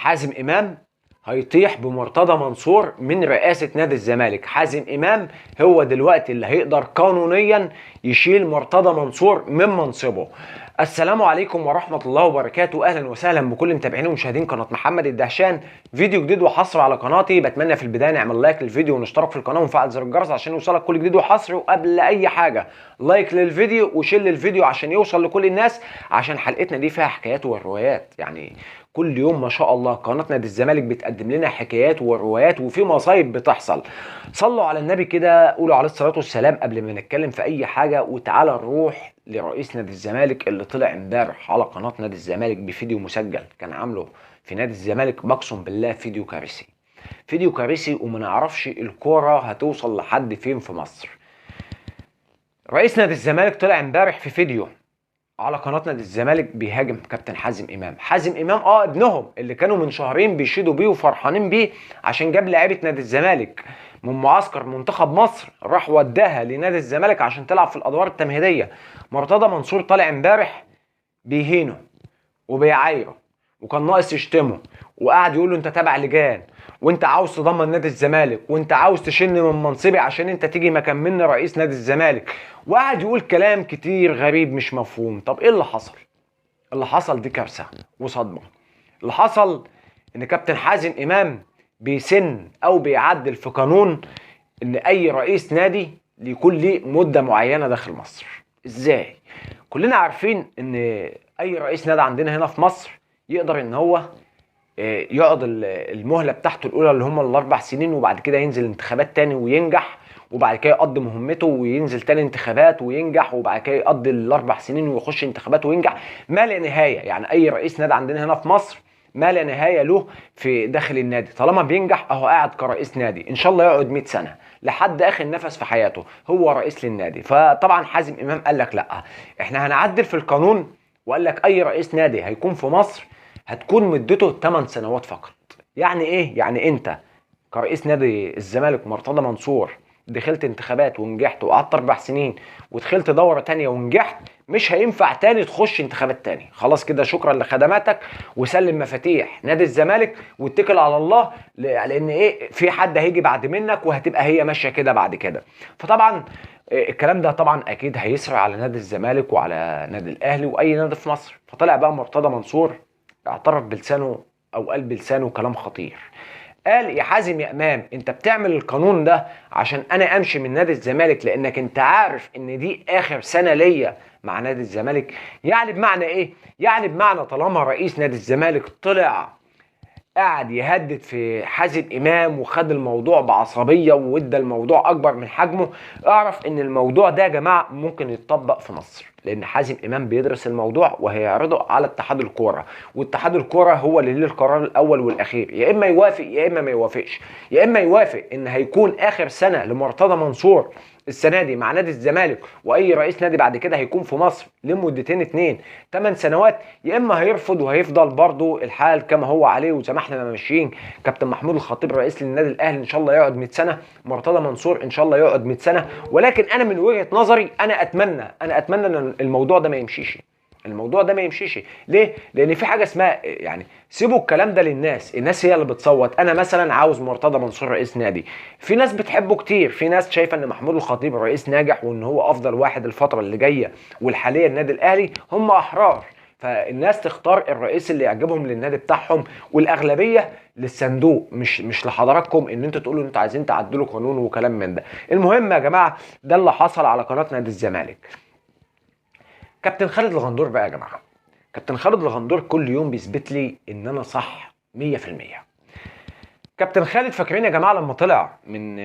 حازم امام هيطيح بمرتضى منصور من رئاسة نادي الزمالك. حازم امام هو دلوقتي اللي هيقدر قانونيا يشيل مرتضى منصور من منصبه. السلام عليكم ورحمة الله وبركاته. اهلا وسهلا بكل متابعين ومشاهدين قناة محمد الدهشان. فيديو جديد وحصري على قناتي. بتمنى في البداية نعمل لايك للفيديو ونشترك في القناة ونفعل زر الجرس عشان يوصلك كل جديد وحصري. وقبل اي حاجة لايك للفيديو وشير للفيديو عشان يوصل لكل الناس، عشان حلقتنا دي فيها حكايات وروايات. يعني كل يوم ما شاء الله قناة نادي الزمالك بتقدم لنا حكايات وروايات وفي مصايب بتحصل. صلوا على النبي كده، قولوا عليه الصلاة والسلام قبل ما نتكلم في أي حاجة. وتعالى نروح لرئيس نادي الزمالك اللي طلع امبارح على قناة نادي الزمالك بفيديو مسجل كان عامله في نادي الزمالك. بقسم بالله فيديو كارثي، فيديو كارثي، وما نعرفش الكورة هتوصل لحد فين في مصر. رئيس نادي الزمالك طلع امبارح في فيديو على قناة نادي الزمالك بيهاجم كابتن حازم امام. حازم امام ابنهم اللي كانوا من شهرين بيشيدوا بيه وفرحانين بيه عشان جاب لعيبه نادي الزمالك من معسكر منتخب مصر، راح وداها لنادي الزمالك عشان تلعب في الادوار التمهيديه. مرتضى منصور طالع امبارح بيهينه وبيعايره وكان ناقص يشتمه، وقعد يقول له انت تابع لجان وانت عاوز تضمن نادي الزمالك وانت عاوز تشيلني من منصبي عشان انت تيجي مكان مني رئيس نادي الزمالك، وقعد يقول كلام كتير غريب مش مفهوم. طب ايه اللي حصل؟ اللي حصل دي كارثه وصدمه. اللي حصل ان كابتن حازم امام بيسن او بيعدل في قانون ان اي رئيس نادي يكون ليه مده معينه داخل مصر. ازاي؟ كلنا عارفين ان اي رئيس نادي عندنا هنا في مصر يقدر ان هو يقعد المهله بتاعته الاولى اللي هم الاربع سنين، وبعد كده ينزل انتخابات تاني وينجح، وبعد كده يقضي مهمته وينزل تاني انتخابات وينجح، وبعد كده يقضي الاربع سنين ويخش انتخابات وينجح. ما لا نهايه. يعني اي رئيس نادي عندنا هنا في مصر ما لا نهايه له في داخل النادي. طالما بينجح اهو قاعد كرئيس نادي، ان شاء الله يقعد 100 سنه لحد اخر نفس في حياته هو رئيس للنادي. فطبعا حازم امام قال لك لا، احنا هنعدل في القانون، وقال لك اي رئيس نادي هيكون في مصر هتكون مدته 8 سنوات فقط. يعني ايه؟ يعني انت كرئيس نادي الزمالك مرتضى منصور دخلت انتخابات ونجحت وقعدت 4 سنين ودخلت دوره تانية ونجحت، مش هينفع تاني تخش انتخابات تاني. خلاص كده شكرا لخدماتك وسلم مفاتيح نادي الزمالك واتكل على الله، لان ايه، في حد هيجي بعد منك وهتبقى هي ماشيه كده بعد كده. فطبعا الكلام ده طبعا اكيد هيسرع على نادي الزمالك وعلى نادي الاهلي واي نادي في مصر. فطلع بقى مرتضى منصور اعترف بلسانه او قال بلسانه كلام خطير. قال يا حازم يا امام، انت بتعمل القانون ده عشان انا امشي من نادي الزمالك لانك انت عارف ان دي اخر سنه ليا مع نادي الزمالك. يعني بمعنى ايه؟ يعني بمعنى طالما رئيس نادي الزمالك طلع قعد يهدد في حازم امام وخد الموضوع بعصبيه وادى الموضوع اكبر من حجمه، اعرف ان الموضوع ده يا جماعه ممكن يتطبق في مصر، لان حازم امام بيدرس الموضوع وهيعرضه على اتحاد الكوره، واتحاد الكوره هو اللي ليه القرار الاول والاخير، يا اما يوافق يا اما ما يوافقش. يا اما يوافق ان هيكون اخر سنه لمرتضى منصور السنه دي مع نادي الزمالك، واي رئيس نادي بعد كده هيكون في مصر لمدتين 8 سنوات، يا اما هيرفض وهيفضل برضه الحال كما هو عليه. وزي ما احنا ماشيين كابتن محمود الخطيب رئيس للنادي الاهلي ان شاء الله يقعد 100 سنه، مرتضى منصور ان شاء الله يقعد 100 سنه. ولكن انا من وجهه نظري انا اتمنى ان الموضوع ده ما يمشيش. الموضوع ده ما يمشيش ليه؟ لان في حاجه اسمها، يعني سيبوا الكلام ده للناس، الناس هي اللي بتصوت. انا مثلا عاوز مرتضى منصور رئيس نادي، في ناس بتحبه كتير، في ناس شايفه ان محمود الخطيب رئيس ناجح وان هو افضل واحد الفتره اللي جايه والحاليه النادي الاهلي. هم احرار، فالناس تختار الرئيس اللي يعجبهم للنادي بتاعهم، والاغلبيه للصندوق، مش لحضراتكم ان انتوا تقولوا انتوا عايزين تعدلوا قانون وكلام من ده. المهم يا جماعه ده اللي حصل على قناه نادي الزمالك. كابتن خالد الغندور بقى يا جماعه، كابتن خالد الغندور كل يوم بيثبت لي ان انا صح 100%. كابتن خالد فاكرين يا جماعه لما طلع من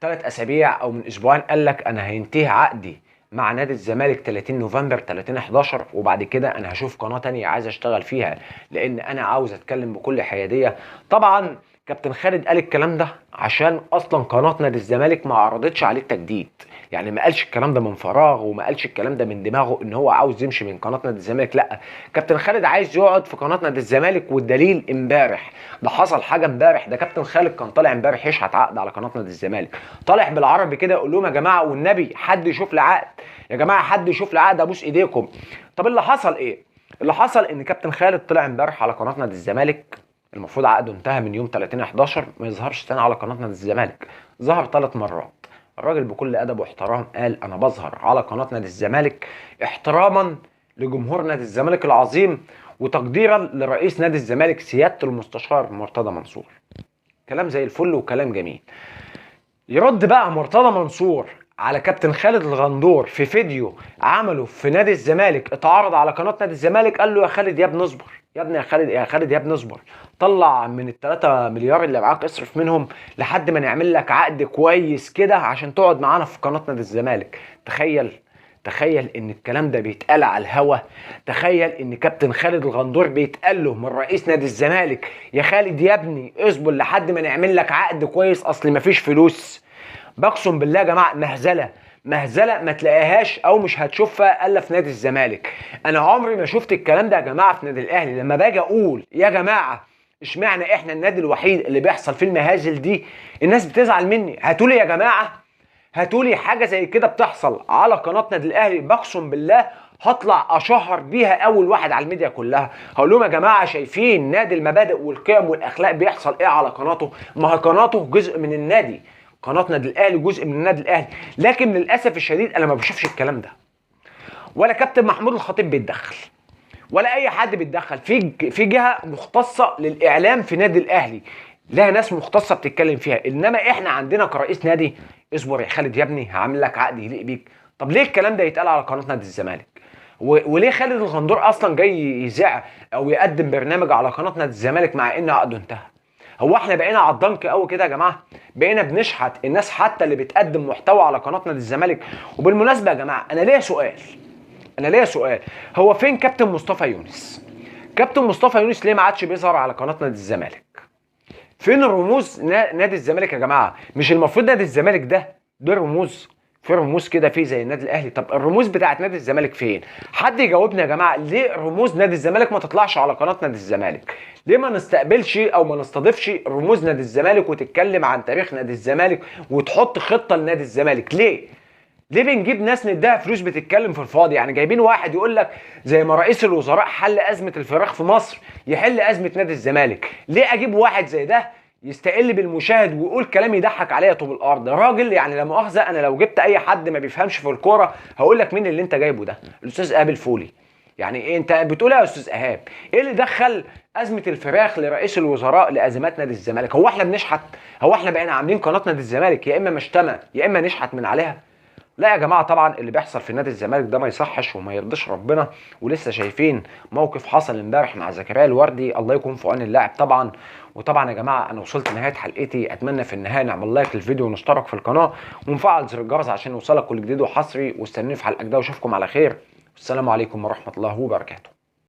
3 اسابيع او من اسبوعين قال لك انا هينتهي عقدي مع نادي الزمالك 30 نوفمبر 30/11 وبعد كده انا هشوف قناه تانية عايز اشتغل فيها لان انا عاوز اتكلم بكل حياديه. طبعا كابتن خالد قال الكلام ده عشان اصلا قناه نادي الزمالك ما عرضتش عليه التجديد. يعني ما قالش الكلام ده من فراغ وما قالش الكلام ده من دماغه ان هو عاوز يمشي من قناه نادي الزمالك، لا، كابتن خالد عايز يقعد في قناه نادي الزمالك. والدليل امبارح ده حصل حاجه امبارح، ده كابتن خالد كان طالع امبارح يشحت عقد على قناه نادي الزمالك، طالع بالعربي كده يقول لهم يا جماعه والنبي حد يشوف لي عقد، يا جماعه حد يشوف لي عقد ابوس ايديكم. طب اللي حصل ايه؟ اللي حصل ان كابتن خالد طلع امبارح على قناه نادي الزمالك المفروض عقده انتهى من يوم 30/11، ما يظهرش تاني على قناه نادي الزمالك. ظهر 3 مرات. الراجل بكل ادب واحترام قال انا بظهر على قناه نادي الزمالك احتراما لجمهور نادي الزمالك العظيم وتقديرا لرئيس نادي الزمالك سياده المستشار مرتضى منصور. كلام زي الفل وكلام جميل. يرد بقى مرتضى منصور على كابتن خالد الغندور في فيديو عمله في نادي الزمالك، اتعرض على قناه نادي الزمالك. قال له يا خالد يا ابني اصبر، يا ابني يا خالد يا ابني اصبر، طلع من ال3 مليار اللي معاك اصرف منهم لحد ما نعمل لك عقد كويس كده عشان تقعد معانا في قناه نادي الزمالك. تخيل ان الكلام ده بيتقال على الهوا. تخيل ان كابتن خالد الغندور بيتقال له من رئيس نادي الزمالك يا خالد يا ابني اصبر لحد ما نعمل لك عقد كويس اصل مفيش فلوس. بقسم بالله يا جماعه مهزله ما تلاقيهاش او مش هتشوفها الا في نادي الزمالك. انا عمري ما شفت الكلام ده يا جماعه في نادي الاهلي. لما باجي اقول يا جماعه اشمعنى احنا النادي الوحيد اللي بيحصل فيه المهازل دي، الناس بتزعل مني. هاتولي يا جماعه، هاتولي حاجه زي كده بتحصل على قناه نادي الاهلي، بقسم بالله هطلع اشهر بيها اول واحد على الميديا كلها. هقول لهم يا جماعه شايفين نادي المبادئ والقيم والاخلاق بيحصل ايه على قناته؟ ما هي قناته جزء من النادي، قناه نادي الاهلي جزء من النادي الاهلي. لكن للاسف الشديد انا ما بشوفش الكلام ده، ولا كابتن محمود الخطيب بيتدخل، ولا اي حد بيتدخل. في جهه مختصه للاعلام في نادي الاهلي، لها ناس مختصه بتتكلم فيها. انما احنا عندنا كرئيس نادي اصبر يا خالد يا ابني هعمل لك عقد يليق بيك. طب ليه الكلام ده يتقال على قناه نادي الزمالك؟ وليه خالد الغندور اصلا جاي يذاع او يقدم برنامج على قناه نادي الزمالك مع ان عقده انتهى؟ هو احنا بقينا على الضنك قوي كده يا جماعه؟ بقينا بنشحت الناس حتى اللي بتقدم محتوى على قناه نادي الزمالك. وبالمناسبه يا جماعه انا ليا سؤال، هو فين كابتن مصطفى يونس؟ كابتن مصطفى يونس ليه ما عادش بيظهر على قناه نادي الزمالك؟ فين رموز نادي الزمالك يا جماعه؟ مش المفروض نادي الزمالك ده رموز؟ في رموز كده في زي النادي الاهلي. طب الرموز بتاعت نادي الزمالك فين؟ حد يجاوبنا يا جماعه. ليه رموز نادي الزمالك ما تطلعش على قناه نادي الزمالك؟ ليه ما نستقبلش او ما نستضيفش رموز نادي الزمالك وتتكلم عن تاريخ نادي الزمالك وتحط خطه لنادي الزمالك؟ ليه بنجيب ناس نديها فلوس بتتكلم في الفاضي؟ يعني جايبين واحد يقول لك زي ما رئيس الوزراء حل ازمه الفراخ في مصر يحل ازمه نادي الزمالك. ليه اجيب واحد زي ده يستقل بالمشاهد ويقول كلام يضحك عليا طوب الارض؟ راجل يعني لا مؤاخذه، انا لو جبت اي حد ما بيفهمش في الكوره هقول لك مين اللي انت جايبه ده؟ الاستاذ ايهاب الفولي. يعني ايه انت بتقول يا استاذ ايهاب؟ ايه اللي دخل ازمه الفراخ لرئيس الوزراء لازمات نادي الزمالك؟ هو احنا بنشحت؟ هو احنا بقينا عاملين قناه نادي الزمالك يا اما مشتمه يا اما نشحت من عليها؟ لا يا جماعه طبعا اللي بيحصل في نادي الزمالك ده ما يصحش وما يرضيش ربنا. ولسه شايفين موقف حصل امبارح مع زكريا الوردي، الله يكون في عون اللاعب طبعا. وطبعا يا جماعه انا وصلت لنهايه حلقتي، اتمنى في النهايه نعمل لايك للفيديو ونشترك في القناه ونفعل زر الجرس عشان يوصلك كل جديد وحصري. واستنوني في حلقه جديده واشوفكم على خير. والسلام عليكم ورحمه الله وبركاته.